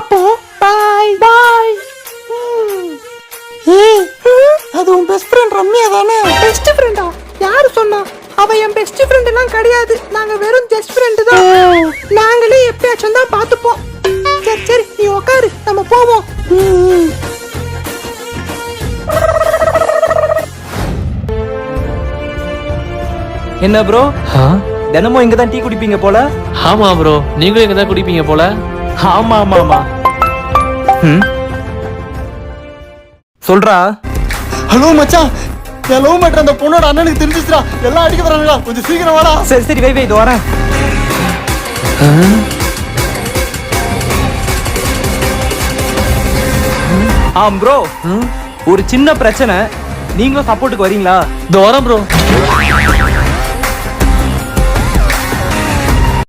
பாப்போம். பாய் பாய். ஏய், அது உன் பெஸ்ட் ஃப்ரெண்ட் ரம்யா தானே? பெஸ்ட் ஃப்ரெண்டா? யாரு சொன்னா? அவ என் பெஸ்ட் ஃப்ரெண்ட் எல்லாம் கிடையாது. நாங்க வெறும் ஜஸ்ட் ஃப்ரெண்ட் தான். நாங்களே எப்பயாச்சும் தான் பாத்துப்போம். சரி சரி, நீ உட்காரு, நம்ம போவோம். என்ன ப்ரோ, தினமும் இங்க தான் டீ குடிப்பீங்க போல? ஆமா ப்ரோ, நீங்களும் இங்க தான் குடிப்பீங்க போல. ஆமா ஆமா ஆமா. சொல்றா. ஹலோ மச்சான், என் லவ் மேட்டர் அந்த பொண்ணோட அண்ணனுக்கு தெரிஞ்சிச்சுடா. எல்லாம் அடிக்க வரானுடா, கொஞ்சம் சீக்கிரம் வாடா. சரி சரி, வை இது வரேன். ப்ரோ, ஒரு சின்ன பிரச்சனை, நீங்களும் சப்போர்ட்டுக்கு வரீங்களா? இதோ வரேன் ப்ரோ.